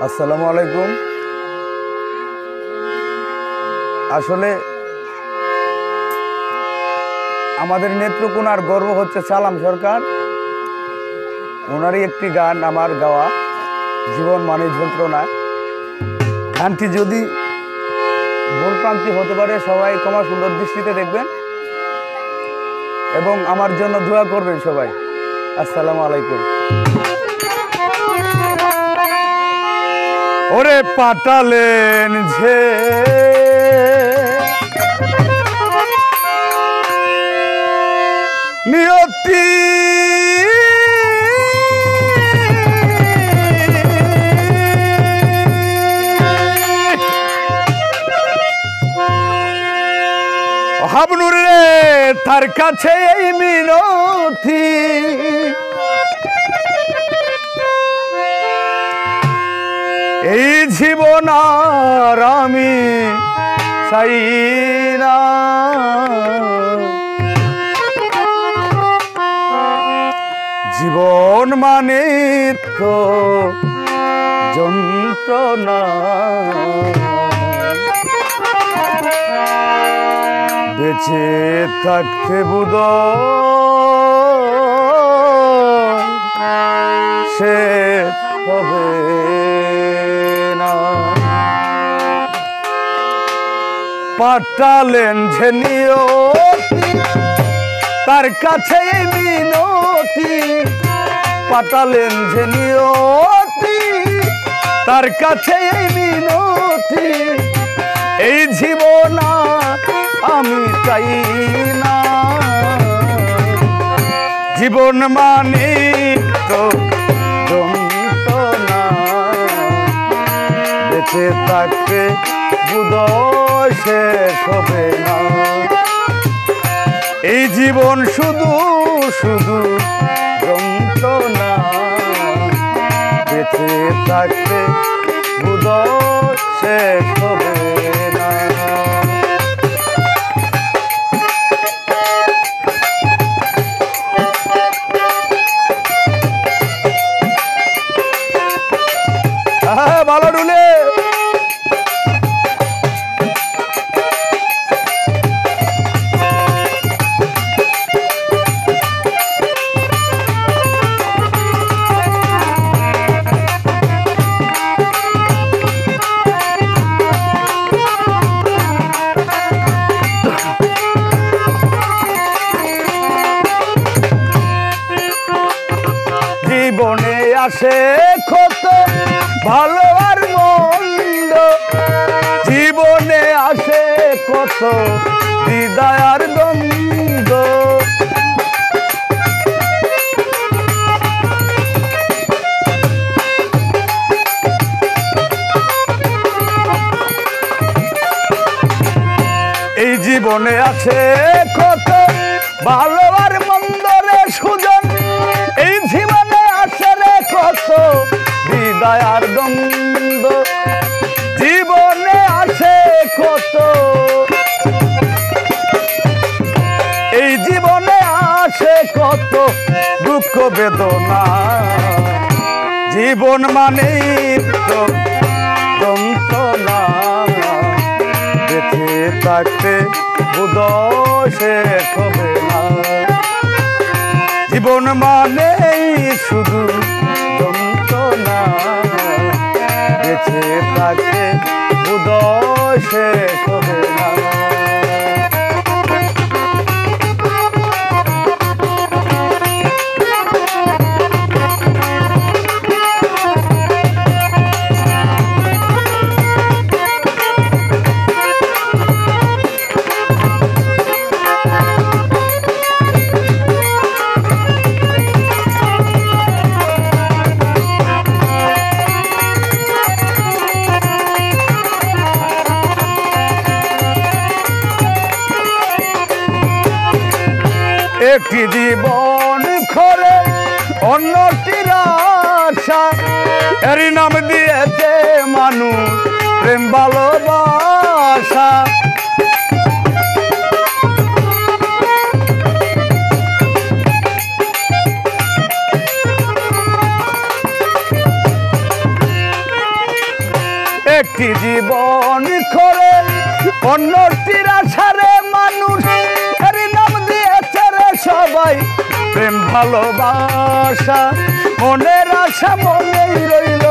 আসসালামু আলাইকুম। আসলে আমাদের নেত্রকোনার গর্ব হচ্ছে সালাম সরকার। ওনারই একটি গান আমার গাওয়া, জীবন মানে যন্ত্রণা। গানটি যদি ভুলপ্রান্তি হতে পারে সবাই ক্ষমা সুন্দর দৃষ্টিতে দেখবেন এবং আমার জন্য দোয়া করবেন সবাই। আসসালামু আলাইকুম। ওরে পাঠালেন যে নিয়তি হাবনুর রে তার কাছে এই মিনতি, এই জীবন আর আমি চাই না। জীবন মানে তো যন্ত্রণা, বেঁচে থাকতে বুঝ সে হবে না। পাঠালেন যে নিয়তি তার কাছে মিনতি, পাঠালেন যে নিয়তি তার কাছে মিনতি, এই জীবন আমি চাই না। জীবন মানে তো যন্ত্রণা, বেঁচে থাকতে বুঝ শেষ হবে না। এই জীবন শুধু শুধু যন্ত্রণা, বেঁচে থাকতে বুঝ শেষ হবে না। ভালো ডুলে জীবনে আসে কত ভালো আর মন্দ, জীবনে আসে কত হৃদয় আর দ্বন্দ্ব। এই জীবনে আছে কত ভালো আর মন্দ রে সুজন, এই জীবনে আসে রে কত হৃদয় আর দ্বন্দ্ব। জীবনে আসে কত, এই জীবনে আসে কত দুঃখ বেদনা। জীবন মানেই তো যন্ত্রণা, বেঁচে থাকতে বুঝ শেষ হবে না। জীবন মানেই শুধু যন্ত্রণা, বেঁচে থাকতে বুঝ শেষ হবে না। একটি জীবন করে অন্যটির আশা, এরই নাম দিয়েছে মানুষ প্রেম ভালোবাসা। অন্যটির আশারে মানুষ এর নাম দিয়েছে রে সবাই প্রেম ভালোবাসা। মনের আশা মনেই রইল,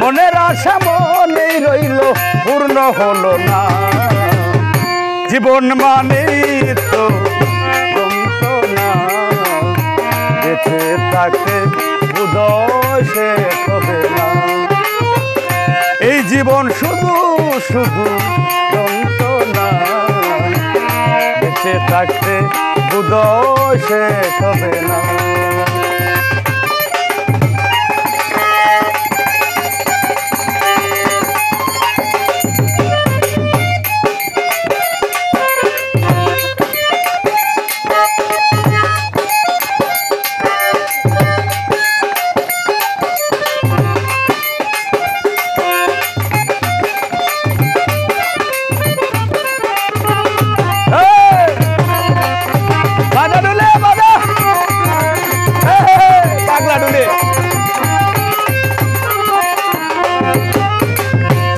মনের আশা মনেই রইল, পূর্ণ হলো না। জীবন মানেই তো যন্ত্রণা, বেঁচে থাকতে উদয় শেষ হবে না। এই জীবন শুধু শুধু যন্ত্রণা, বেঁচে থাকতে উদয় শেষ হবে না।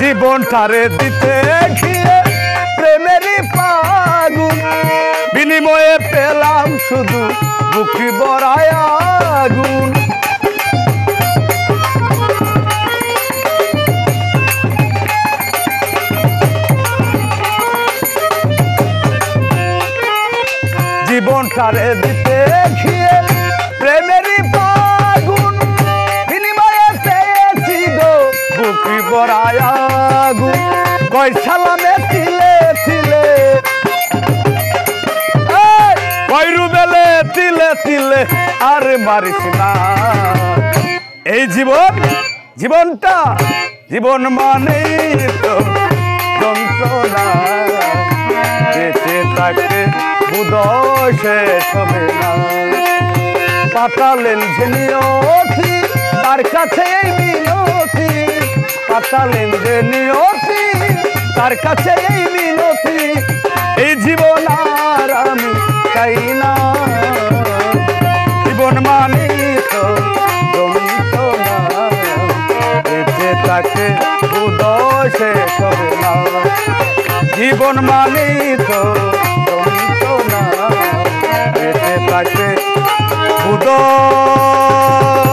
জীবনটারে দিতে ঘিরে প্রেমেরই পাগুন, বিনিময়ে পেলাম শুধু বুকি ভরায় আগুন। জীবনটারে দিতে ঘিরে প্রেমেরই পাগুন, বিনিময়ে পেয়েছি গো বুকি ভরায় আগুন। কয় সালামে তিলে তিলে, কয় রুবেলে তিলে তিলে, আর মারিস না। এই জীবন, জীবনটা, জীবন মানেই তো যন্ত্রণা, বেঁচে থাকতে উদয় শেষ হবে না। পাঠালেন যে নিয়তি তার কাছে এই মিনতি, পাঠালেন যে নিয়তি তার কাছে এই মিনতি। এই জীবন আর আমি চাই না, জীবন মানে তো যন্ত্রণা, বেঁচে থাকতে উদয় শেষ হবে না। জীবন মানে তো যন্ত্রণা, বেঁচে থাকতে উদয়